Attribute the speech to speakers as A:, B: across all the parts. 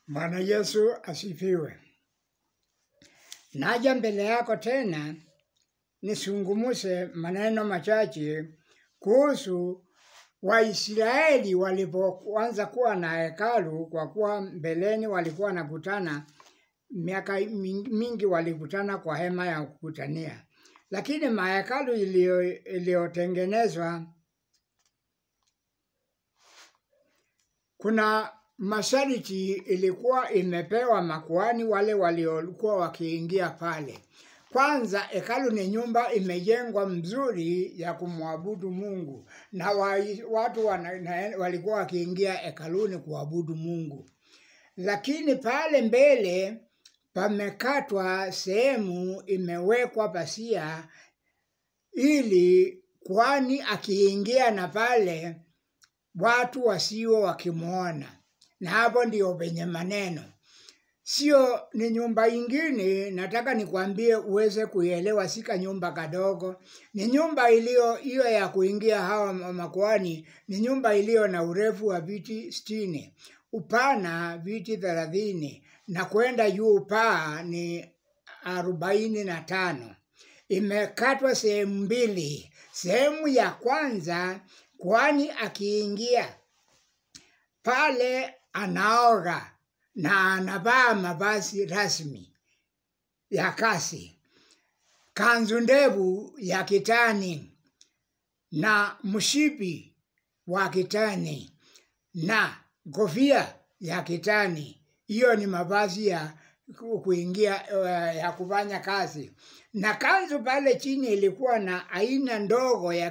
A: Bwana Yesu asifiwe. Naja mbele yako tena nisungumuse maneno machache kuhusu Waisraeli walipoanza kuwa na hekalu, kwa kuwa mbeleni walikuwa nakutana miaka mingi walikutana kwa hema ya kukutania. Lakini mahekalu iliyotengenezwa kuna masharti ilikuwa imepewa makuhani wale waliokuwa wakiingia pale. Kwanza, hekalu ni nyumba imejengwa mzuri ya kumwabudu Mungu, na watu walikuwa wakiingia hekaluni kuabudu Mungu. Lakini pale mbele pamekatwa sehemu, imewekwa pasia ili kuhani akiingia na pale watu wasio wakimuona. Na hapo ndio penye maneno. Sio ni nyumba ingine, nataka nikwambie uweze kuelewa, sika nyumba kadogo. Ni nyumba hiyo ya kuingia hawa makuhani, ni nyumba iliyo na urefu wa viti 60, upana viti 30, na kwenda juu paa ni 45. Imekatwa sehemu mbili. Sehemu ya kwanza, kuhani akiingia pale anaoga na anavaa mavazi rasmi ya kazi, kanzu ndefu ya kitani na mshipi wa kitani na kofia ya kitani. Hiyo ni mavazi ya kuingia ya kufanya kazi. Na kanzu pale chini ilikuwa na aina ndogo ya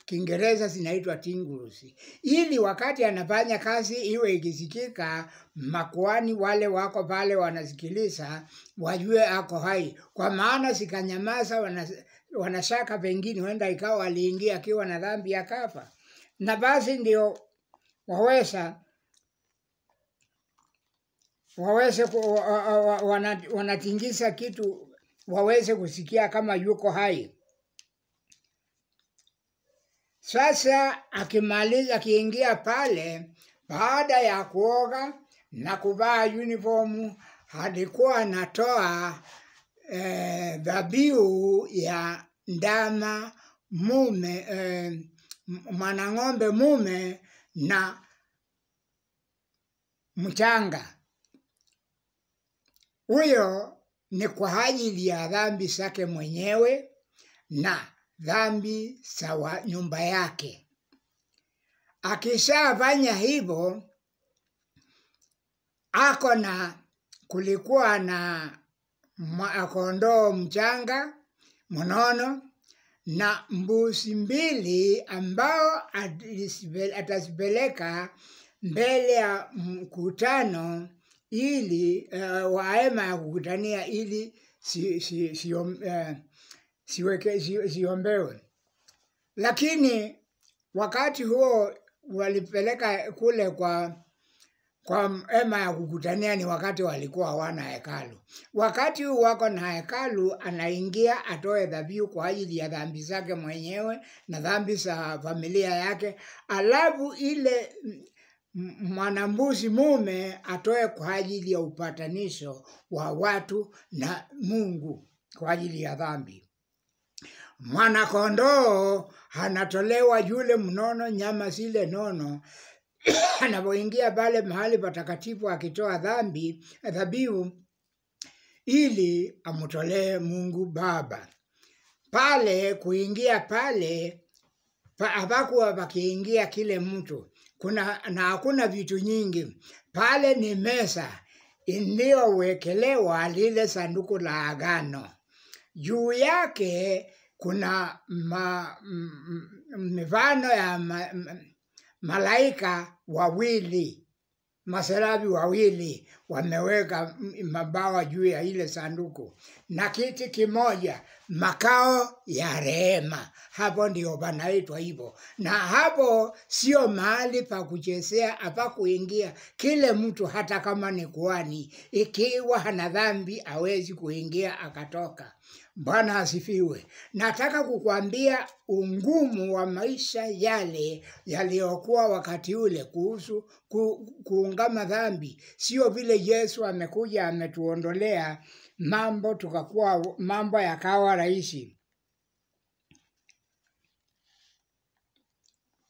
A: Kiingereza zinaitwa tingurusi, ili wakati anafanya kazi iwe ikisikika, makuhani wale wako pale wanasikiliza wajue ako hai. Kwa maana sikanyamaza, wanashaka pengine huenda ikawa aliingia akiwa na dhambi akafa. Na basi ndio wanatingisa kitu waweze kusikia kama yuko hai. Sasa akimaliza, akiingia pale baada ya kuoga na kuvaa uniformu, alikuwa anatoa dhabihu ya ndama mume, mwanang'ombe mume na mchanga. Huyo ni kwa ajili ya dhambi zake mwenyewe na dhambi za nyumba yake. Akishafanya hivyo, kulikuwa na kondoo mchanga mnono na mbuzi 2 ambao atazipeleka mbele ya mkutano ili wa hema ya kukutania, ili siombewe. Lakini wakati huo walipeleka kule kwa hema ya kukutania ni wakati walikuwa hawana hekalu. Wakati huu wako na hekalu, anaingia atoe dhabihu kwa ajili ya dhambi zake mwenyewe na dhambi za familia yake, alafu ile mwanambuzi mume atoe kwa ajili ya upatanisho wa watu na Mungu kwa ajili ya dhambi. Mwanakondoo anatolewa yule mnono, nyama zile nono. Anapoingia pale mahali patakatifu akitoa dhabihu ili amutolee Mungu Baba. Pale kuingia pale hapakuwa pakiingia kile mtu. Na hakuna vitu nyingi. Pale ni meza iliyowekelewa lile sanduku la agano. Juu yake kuna mifano ya malaika 2, maserabi 2 wameweka mabawa juu ya ile sanduku, na kiti kimoja, makao ya rehema. Hapo ndio panaitwa hivyo. Na hapo sio mahali pa kuchezea, hapa kuingia kile mtu, hata kama ni kuhani, ikiwa hana dhambi hawezi kuingia akatoka. Bwana asifiwe. Nataka kukuambia ungumu wa maisha yale yaliyokuwa wakati ule kuhusu kuungama dhambi. Sio vile Yesu amekuja ametuondolea mambo yakawa rahisi.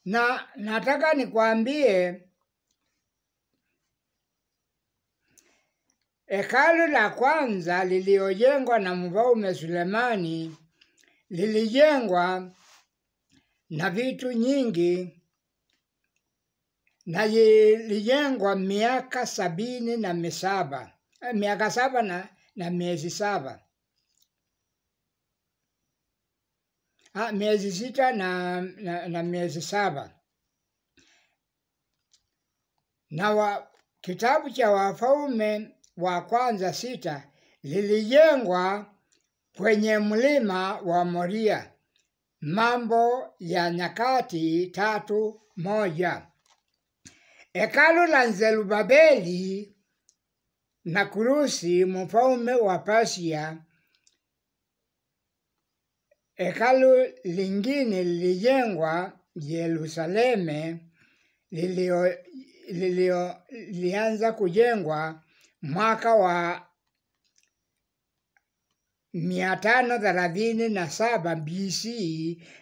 A: Na nataka nikwambie hekalu la kwanza liliojengwa na Mfalme Sulemani lilijengwa na vitu nyingi, na lilijengwa miaka 77, miaka 7 na miezi 7, miezi 6 na miezi 7. Na kitabu cha Wafalme wa kwanza 6 lilijengwa kwenye mlima wa Moria. Mambo ya Nyakati 3:1. Hekalu la Zerubabeli na Kurusi mfalme wa Persia. Hekalu lingine lilijengwa Yerusalemu, lilianza kujengwa mwaka wa 537 BC,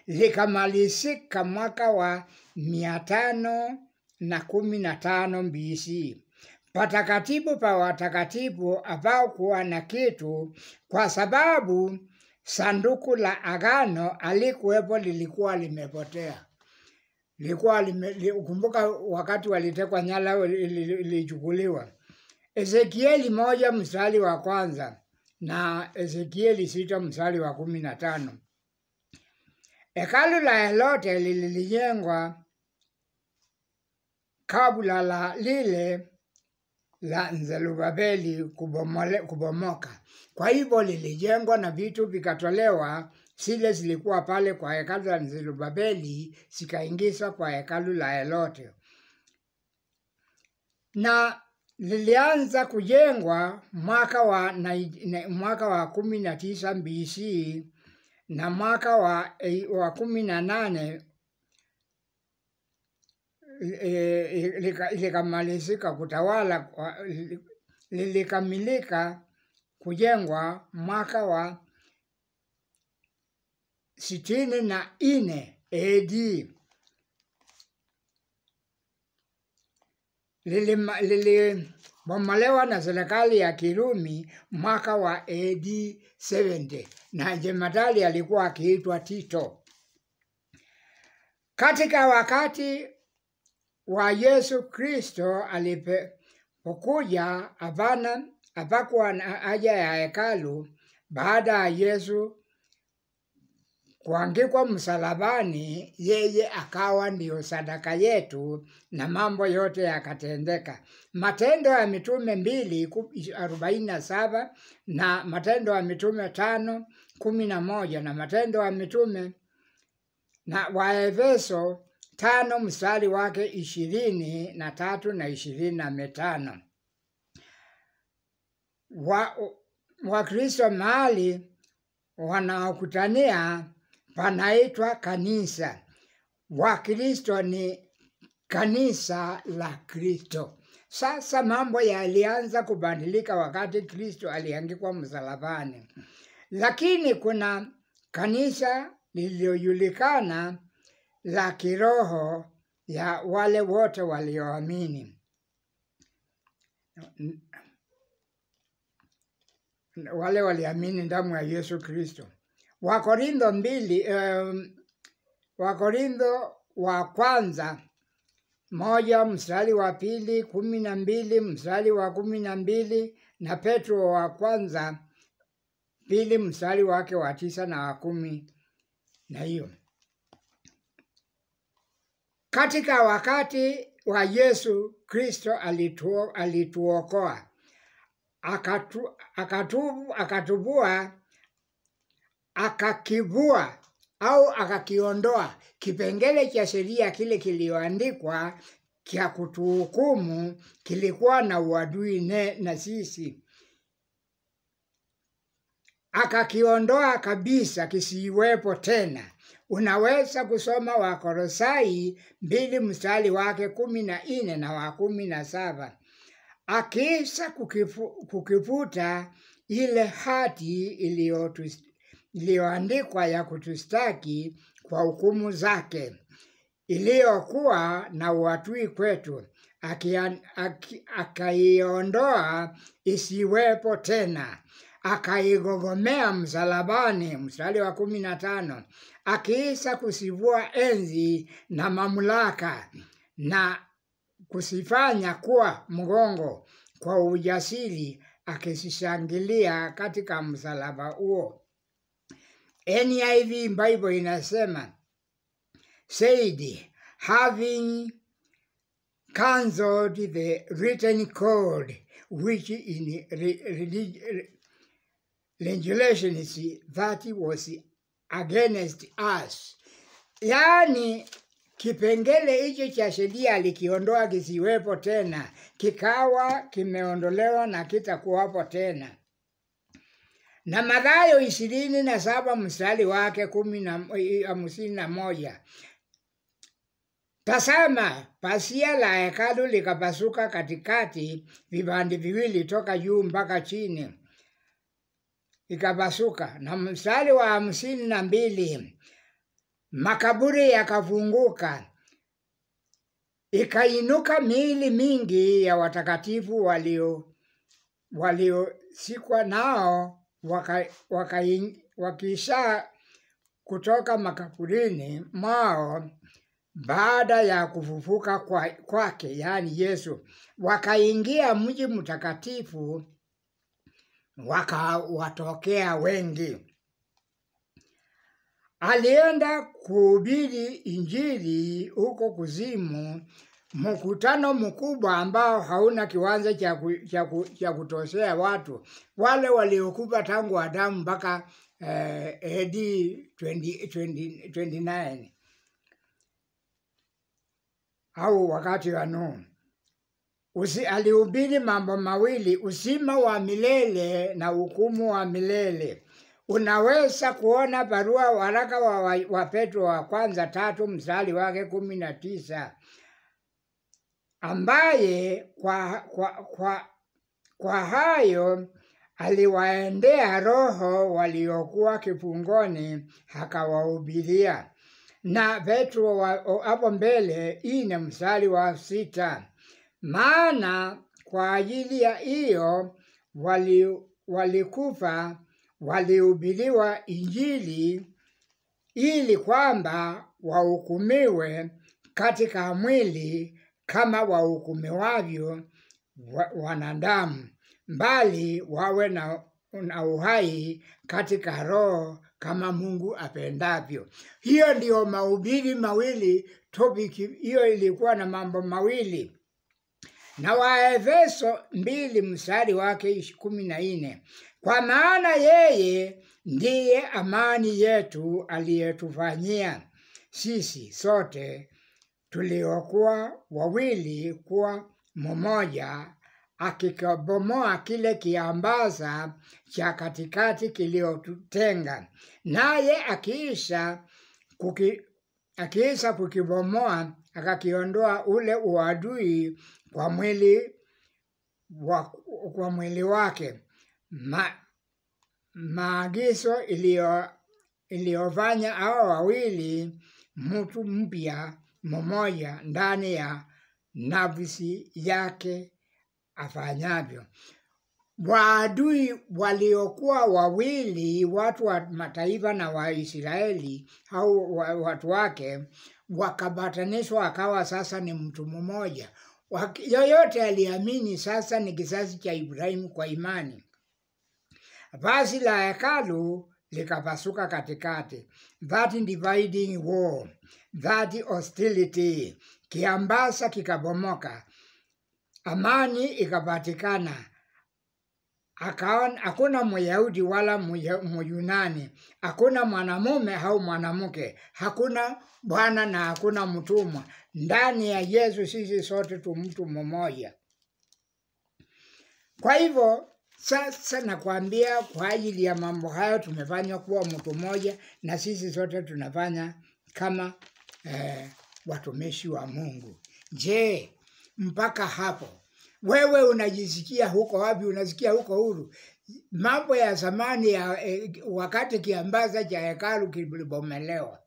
A: likamalizika mwaka wa 515 BC. Patakatifu pa watakatifu hapakuwa na kitu, kwa sababu sanduku la agano alikuwepo, lilikuwa limepotea. Kumbuka wakati walitekwa nyara lilichukuliwa. Ezekieli 1 mstari wa 1 na Ezekieli 6 mstari wa 15. Hekalu la Helote lilijengwa kabla la lile la Zerubabeli kubomoka. Kwa hivyo lilijengwa na vitu vikatolewa, zile zilikuwa pale kwa hekalu la Zerubabeli zikaingizwa kwa hekalu la Helote. Na lilianza kujengwa mwaka wa 19 BC, na mwaka wa 18 likamalizika kutawala. Lilikamilika kujengwa mwaka wa 64 AD. Lilibomolewa na serikali ya Kirumi mwaka wa AD 70, na jemadari alikuwa akiitwa Tito. Katika wakati wa Yesu Kristo alipokuja, hapakuwa na haja ya hekalu. Baada ya Yesu kuangikwa msalabani, yeye akawa ndio sadaka yetu na mambo yote yakatendeka. Matendo ya Mitume 2:47 na Matendo ya Mitume 5:11 na Matendo ya Mitume na Waefeso 5 mstari wake 23 na 25. Wakristo mahali wanaokutania panaitwa kanisa. Wakristo ni kanisa la Kristo. Sasa mambo yalianza kubadilika wakati Kristo aliangikwa msalabani, lakini kuna kanisa lililojulikana la kiroho ya wale wote walioamini, wale waliamini damu ya Yesu Kristo. Wakorintho wa kwanza 1 mstari wa 2, 12 mstari wa 12, na Petro wa kwanza 2 mstari wake wa 9 na wa 10. Na hiyo katika wakati wa Yesu Kristo alituokoa, akakivua au akakiondoa kipengele cha sheria kile kilioandikwa kia kutuhukumu, kilikuwa na uadui na sisi. akakiondoa kabisa kisiwepo tena. Unaweza kusoma Wakolosai 2 mstari wake 14 na wa 17. Akiisha kukifuta ile hati iliyoandikwa ya kutustaki kwa hukumu zake, iliyokuwa na uadui kwetu, akaiondoa isiwepo tena, akaigogomea msalabani. Mstari wa 15. Akiisha kusivua enzi na mamlaka na kusifanya kuwa mgongo kwa ujasiri, akishangilia katika msalaba huo. NIV Bible inasema, said, having cancelled the written code which in regulations that was against us. Yani kipengele hicho cha sheria alikiondoa kisiwepo tena, kikawa kimeondolewa na kitakuwapo tena. Na Mathayo 27 mstari wake 51. Tazama, pazia la hekalu likapasuka katikati, vipande viwili toka juu mpaka chini, ikapasuka. Na mstari wa 52, makaburi yakafunguka, ikainuka miili mingi ya watakatifu waliosikwa nao wakisha kutoka makaburini mwao baada ya kufufuka kwake, yani Yesu, wakaingia mji mtakatifu, wakawatokea wengi. Alienda kuhubiri Injili huko kuzimu, mkutano mkubwa ambao hauna kiwanza cha kutoshea watu, wale waliokufa tangu Adamu mpaka AD 29 au wakati wa Nuhu. Alihubiri mambo mawili, uzima wa milele na hukumu wa milele. Unaweza kuona waraka wa Petro wa kwanza 3 mstari wake 19, ambaye kwa hayo aliwaendea roho waliokuwa kifungoni, akawahubiria. Na Petro hapo mbele 4 mstari wa 6, maana kwa ajili ya hiyo walikufa, walihubiriwa Injili, ili kwamba wahukumiwe katika mwili kama wahukumiwavyo wanadamu, bali wawe na uhai katika roho kama Mungu apendavyo. Hiyo ndio mahubiri mawili, topic hiyo ilikuwa na mambo mawili. Na Waefeso 2 mstari wake 14, kwa maana yeye ndiye amani yetu, aliyetufanyia sisi sote tuliokuwa wawili kuwa mmoja, akikabomoa kile kiambaza cha katikati kiliotutenga, naye akiisha kukibomoa, akakiondoa ule uadui kwa mwili wake, maagizo iliyofanya hao wawili mtu mpya mmoja ndani ya nafsi yake afanyavyo. Waadui waliokuwa wawili, watu wa mataifa na Waisraeli au watu wake, wakabatanishwa, akawa sasa ni mtu mmoja. Yoyote aliamini sasa ni kizazi cha Ibrahimu kwa imani. Vazi la hekalu likapasuka katikati, that dividing wall, that hostility, kiambasa kikabomoka, amani ikapatikana. Hakuna Myahudi wala Myunani, hakuna mwanamume au mwanamke, hakuna bwana na hakuna mtumwa. Ndani ya Yesu sisi sote tu mtu mmoja. Kwa hivyo Sasa nakwambia kwa ajili ya mambo hayo tumefanywa kuwa mtu mmoja, na sisi sote tunafanya kama watumishi wa Mungu. Je, mpaka hapo wewe unajisikia huko wapi? Unasikia huko huru? Mambo ya zamani ya wakati kiambaza cha hekalu kilibomelewa,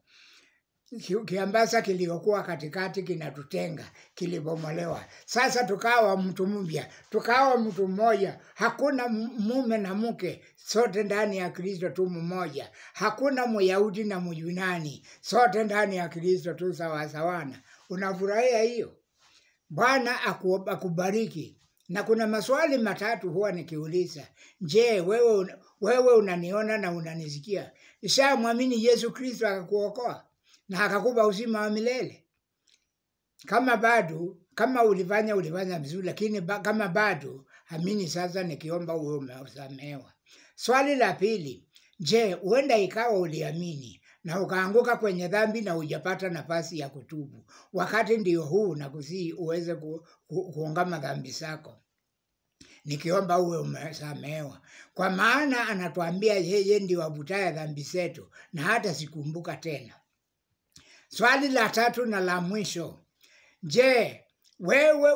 A: kiambaza kiliokuwa katikati kinatutenga kilibomolewa. Sasa tukawa mtu mpya, tukawa mtu mmoja. Hakuna mume na mke, sote ndani ya Kristo tu mmoja. Hakuna Myahudi na Myunani, sote ndani ya Kristo tu sawa sawana. Unafurahia hiyo? Bwana akubariki. Na kuna maswali matatu huwa nikiuliza. Je, wewe unaniona na unanisikia? Ushamwamini Yesu Kristo akakuokoa na akakupa uzima wa milele? Kama bado, kama ulifanya vizuri, lakini kama bado, amini sasa nikiomba uwe umesamehewa. Swali la pili, je, huenda ikawa uliamini na ukaanguka kwenye dhambi na hujapata nafasi ya kutubu. Wakati ndio huu na kusihi uweze kuungama dhambi zako, nikiomba uwe umesamehewa. Kwa maana anatuambia yeye ndiye avutaye dhambi zetu na hata sikumbuka tena. Swali la tatu na la mwisho, je, wewe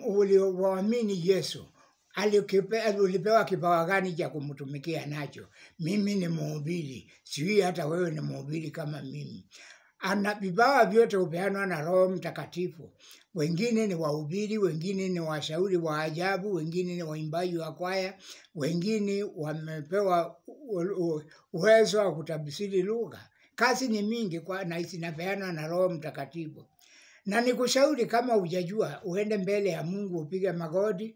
A: ulipoamini Yesu ulipewa kipawa gani cha kumtumikia nacho? Mimi ni mhubiri, sijui hata wewe ni mhubiri kama mimi. Ana vipawa vyote hupeanwa na Roho Mtakatifu. Wengine ni wahubiri, wengine ni washauri wa ajabu, wengine ni waimbaji wa kwaya, wengine wamepewa uwezo wa kutafsiri lugha. Kazi ni mingi na zinapeanwa na Roho Mtakatifu. Na nikushauri kama hujajua, uende mbele ya Mungu, upige magoti,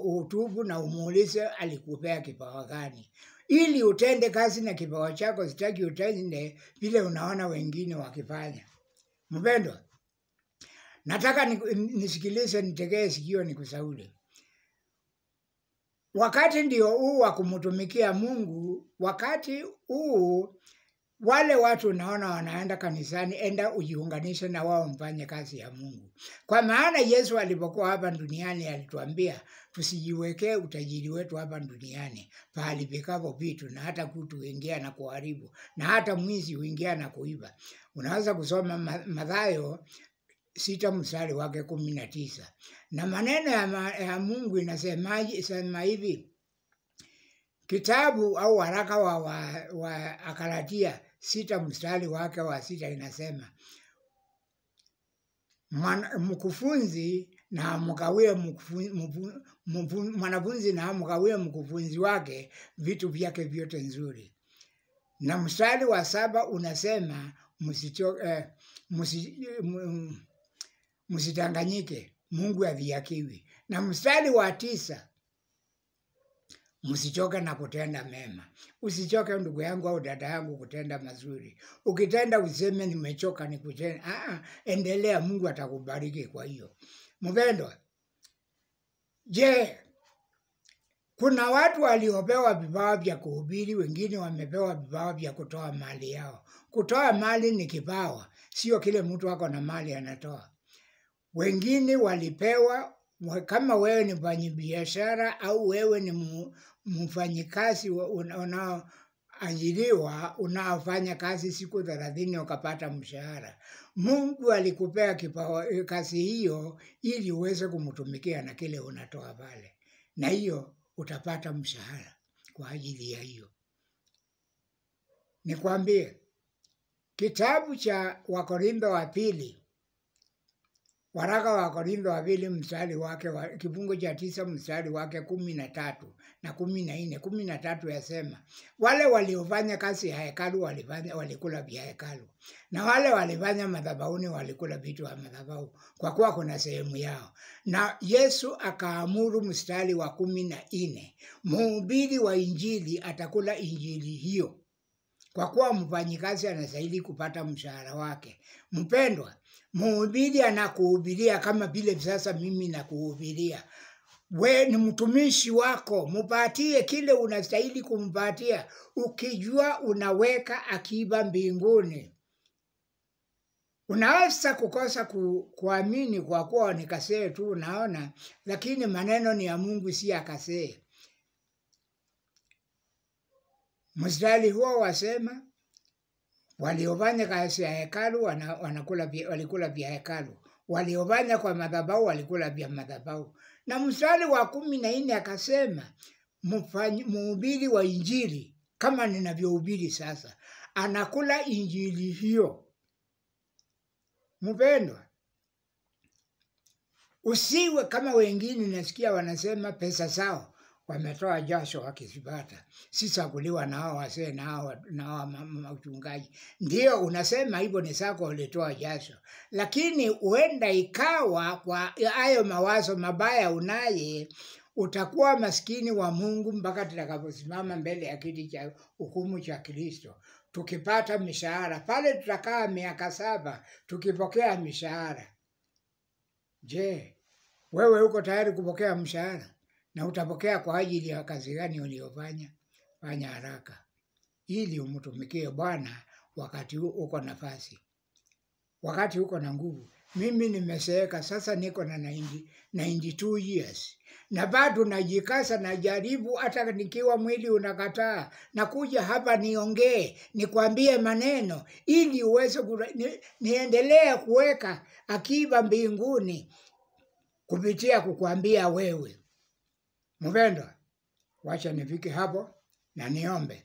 A: utubu na umuulize alikupea kipawa gani, ili utende kazi na kipawa chako. Sitaki utende vile unaona wengine wakifanya. Mpendwa, nataka nisikilize, nitegee sikio nikusauli. Wakati ndio huu wa kumtumikia Mungu. Wakati huu wale watu unaona wanaenda kanisani, enda ujiunganishe na wao mfanye kazi ya Mungu. Kwa maana Yesu alipokuwa hapa duniani alituambia tusijiwekee utajiri wetu hapa duniani, pahali pikapo vitu na hata kutu huingia na kuharibu na hata mwizi huingia na kuiba. Unaweza kusoma Mathayo 6 mstari wake 19. Na maneno ya Mungu inasema hivi. Kitabu au waraka wa Galatia 6 mstari wake wa 6 inasema, mkufunzi na amgawie mwanafunzi na amgawie mkufunzi wake vitu vyake vyote nzuri. Na mstari wa 7 unasema msitanganyike, Mungu adhihakiwi. Na mstari wa 9, msichoke na kutenda mema. Usichoke ndugu yangu au dada yangu kutenda mazuri. Ukitenda useme nimechoka ni kutenda. Endelea, Mungu atakubariki kwa hiyo. Mpendwa, je, kuna watu waliopewa vipawa vya kuhubiri, wengine wamepewa vipawa vya kutoa mali yao. Kutoa mali ni kipawa, sio kile mtu wako na mali anatoa. Wengine walipewa, kama wewe ni mfanyabiashara au wewe ni mfanyikazi unaoajiriwa, unaofanya kazi siku 30 ukapata mshahara. Mungu alikupea kipawa kazi hiyo ili uweze kumtumikia na kile unatoa pale. Na hiyo utapata mshahara kwa ajili ya hiyo. Nikwambie, kitabu cha Wakorintho wa pili, waraka wa Korintho wa pili mstari wake kifungu cha 9 mstari wake 13 na 14. 13 yasema, wale waliofanya kazi ya hekalu walikula vya hekalu, na wale walifanya madhabahuni walikula vitu vya madhabahu, kwa kuwa kuna sehemu yao. Na Yesu akaamuru mstari wa 14, mhubiri wa injili atakula injili hiyo, kwa kuwa mfanyikazi anastahili kupata mshahara wake. Mpendwa, mhubiri anakuhubiria kama vile sasa mimi nakuhubiria. We ni mtumishi wako, mpatie kile unastahili kumpatia, ukijua unaweka akiba mbinguni. Unaweza kukosa kuamini kwa kuwa ni kasee tu unaona, lakini maneno ni ya Mungu si ya kasee. Mstari huo wasema waliofanya kazi ya hekalu walikula vya hekalu, waliofanya kwa madhabahu walikula vya madhabahu. Na mstari wa 14 akasema mhubiri wa injili kama ninavyohubiri sasa anakula injili hiyo. Mpendwa, usiwe kama wengine nasikia wanasema pesa zao wametoa jasho wakizipata, si chaguliwa na hao wasee na hao machungaji. Ndio unasema hivyo ni zako ulitoa jasho, lakini huenda ikawa kwa hayo mawazo mabaya unaye utakuwa maskini wa Mungu mpaka tutakaposimama mbele ya kiti cha hukumu cha Kristo. Tukipata mishahara pale, tutakaa miaka 7 tukipokea mishahara. Je, wewe uko tayari kupokea mshahara? Na utapokea kwa ajili ya kazi gani uliyofanya? Fanya haraka ili umtumikie Bwana wakati uko nafasi, wakati uko na nguvu. Mimi nimeseeka sasa, niko na 92 years na bado najikaza, najaribu hata nikiwa mwili unakataa, nakuja hapa niongee, nikwambie maneno ili uweze niendelee kuweka akiba mbinguni kupitia kukwambia wewe. Mpendwa, wacha nifike hapo na niombe.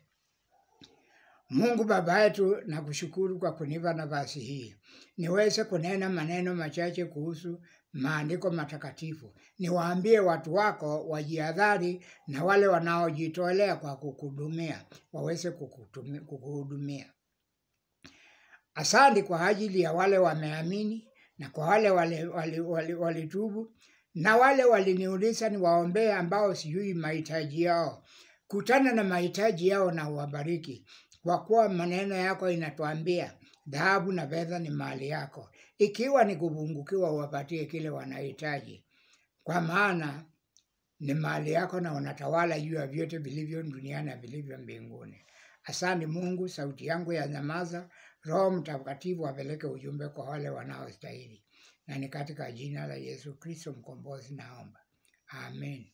A: Mungu Baba yetu, nakushukuru kwa kunipa nafasi hii niweze kunena maneno machache kuhusu maandiko matakatifu. Niwaambie watu wako wajihadhari na wale wanaojitolea kwa kukuhudumia waweze kukuhudumia. Asante kwa ajili ya wale wameamini na kwa wale walitubu na wale waliniuliza niwaombee ambao sijui mahitaji yao. Kutana na mahitaji yao na uwabariki, kwa kuwa maneno yako inatuambia dhahabu na fedha ni mali yako. Ikiwa ni kupungukiwa uwapatie kile wanahitaji, kwa maana ni mali yako na unatawala juu ya vyote vilivyo duniani na vilivyo mbinguni. Asante Mungu, sauti yangu ya nyamaza. Roho Mtakatifu apeleke ujumbe kwa wale wanaostahili. Na ni katika jina la Yesu Kristo mkombozi naomba. Amen.